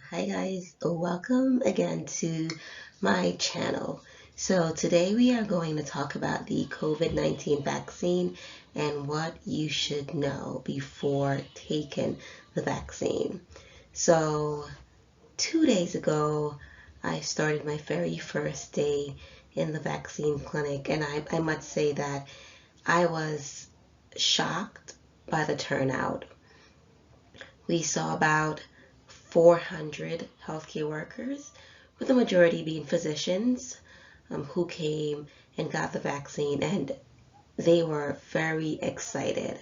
Hi guys, welcome again to my channel. So today we are going to talk about the COVID-19 vaccine and what you should know before taking the vaccine. So 2 days ago, I started my very first day in the vaccine clinic, and I must say that I was shocked by the turnout. We saw about 400 healthcare workers, with the majority being physicians who came and got the vaccine, and they were very excited.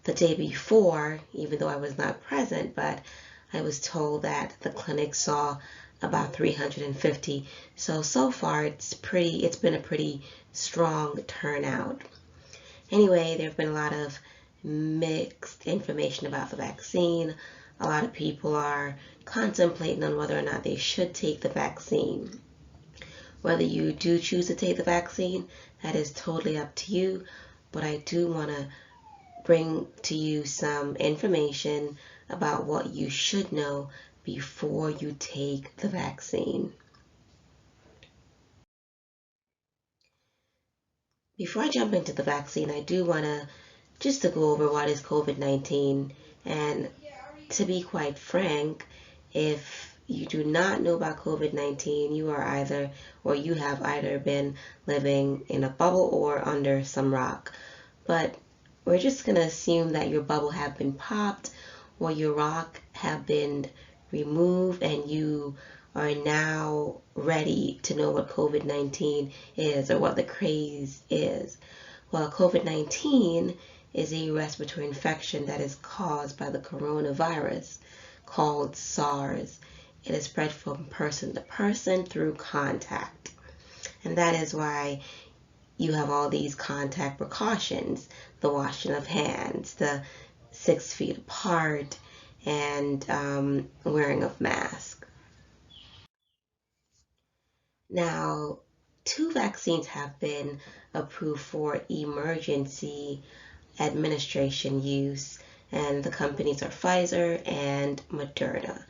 The day before, even though I was not present, but I was told that the clinic saw about 350. So far it's been a pretty strong turnout. Anyway, there have been a lot of mixed information about the vaccine. A lot of people are contemplating on whether or not they should take the vaccine. Whether you do choose to take the vaccine, that is totally up to you. But I do want to bring to you some information about what you should know before you take the vaccine. Before I jump into the vaccine, I do want to go over what is COVID-19. And to be quite frank, if you do not know about COVID-19, you have either been living in a bubble or under some rock. But we're just going to assume that your bubble have been popped or your rock have been removed and you are now ready to know what COVID-19 is or what the craze is. Well, COVID-19 is a respiratory infection that is caused by the coronavirus called SARS. It is spread from person to person through contact. And that is why you have all these contact precautions, the washing of hands, the 6 feet apart, and wearing of mask. Now, 2 vaccines have been approved for emergency administration use, and the companies are Pfizer and Moderna.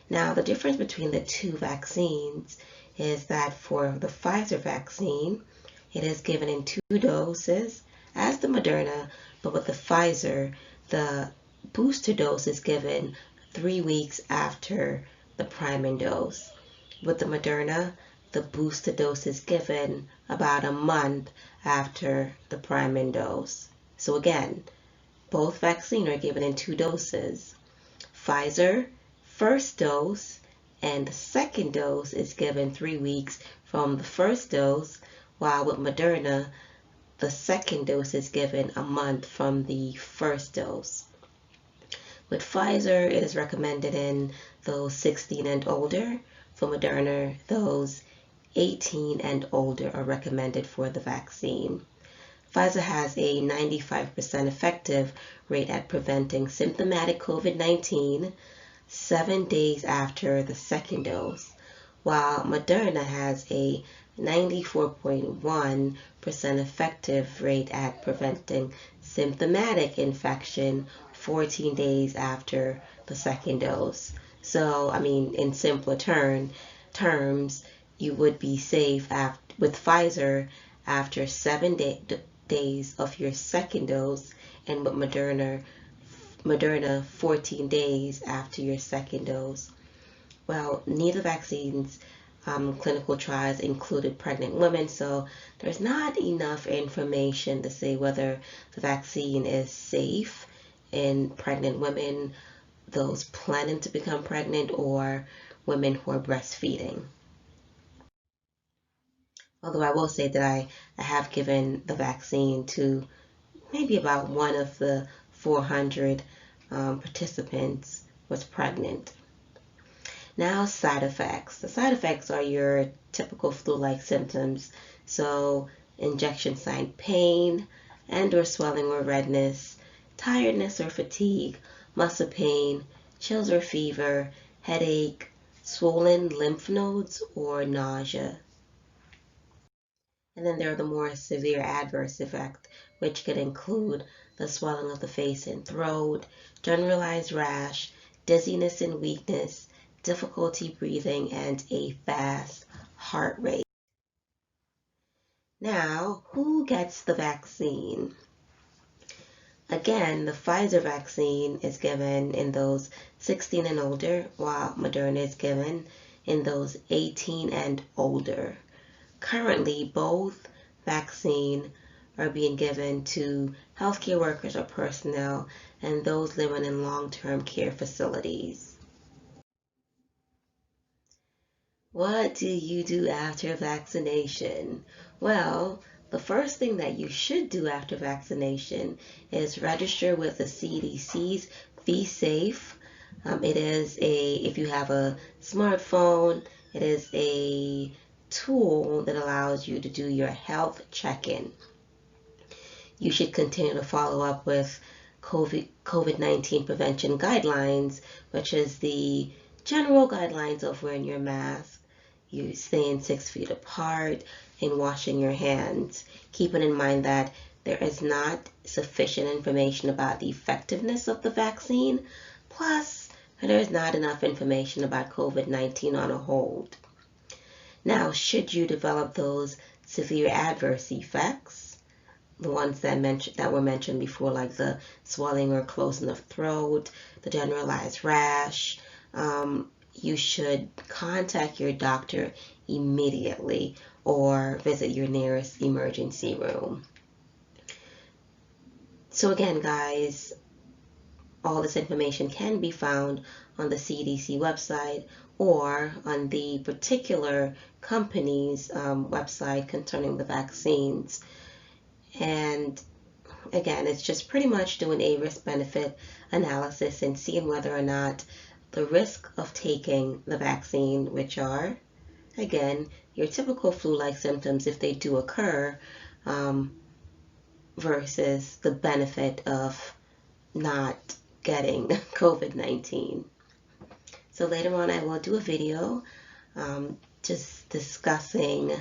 Now, the difference between the 2 vaccines is that for the Pfizer vaccine, it is given in 2 doses as the Moderna, but with the Pfizer, the booster dose is given 3 weeks after the priming dose. With the Moderna, the booster dose is given about a month after the priming dose. So again, both vaccines are given in 2 doses. Pfizer, first dose, and the second dose is given 3 weeks from the first dose, while with Moderna, the second dose is given a month from the first dose. With Pfizer, it is recommended in those 16 and older. For Moderna, those 18 and older are recommended for the vaccine. Pfizer has a 95% effective rate at preventing symptomatic COVID-19 7 days after the second dose, while Moderna has a 94.1% effective rate at preventing symptomatic infection 14 days after the second dose. So, in simpler terms, you would be safe with Pfizer after 7 days of your second dose, and with Moderna 14 days after your second dose. Well, neither vaccines clinical trials included pregnant women, so there's not enough information to say whether the vaccine is safe in pregnant women, those planning to become pregnant, or women who are breastfeeding. Although I will say that I have given the vaccine to maybe about one of the 400 participants was pregnant. Now, side effects. The side effects are your typical flu-like symptoms. So, injection site pain and or swelling or redness, tiredness or fatigue, muscle pain, chills or fever, headache, swollen lymph nodes, or nausea. And then there are the more severe adverse effects, which could include the swelling of the face and throat, generalized rash, dizziness and weakness, difficulty breathing, and a fast heart rate. Now, who gets the vaccine? Again, the Pfizer vaccine is given in those 16 and older, while Moderna is given in those 18 and older. Currently, both vaccines are being given to healthcare workers or personnel and those living in long-term care facilities. What do you do after vaccination? Well, the first thing that you should do after vaccination is register with the CDC's Be Safe. It is if you have a smartphone, it is a tool that allows you to do your health check-in. You should continue to follow up with COVID-19 prevention guidelines, which is the general guidelines of wearing your mask, you staying 6 feet apart, and washing your hands. Keeping in mind that there is not sufficient information about the effectiveness of the vaccine, plus there is not enough information about COVID-19 on a whole. Now, should you develop those severe adverse effects, the ones that were mentioned before, like the swelling or closing of throat, the generalized rash, you should contact your doctor immediately or visit your nearest emergency room. So again, guys, all this information can be found on the CDC website or on the particular company's website concerning the vaccines. And again, it's just pretty much doing a risk-benefit analysis and seeing whether or not the risk of taking the vaccine, which are, again, your typical flu-like symptoms if they do occur, versus the benefit of not getting COVID-19. So later on, I will do a video just discussing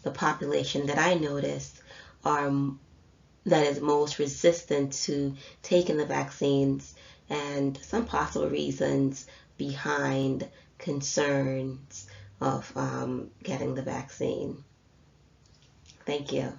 the population that I noticed that is most resistant to taking the vaccines and some possible reasons behind concerns of getting the vaccine. Thank you.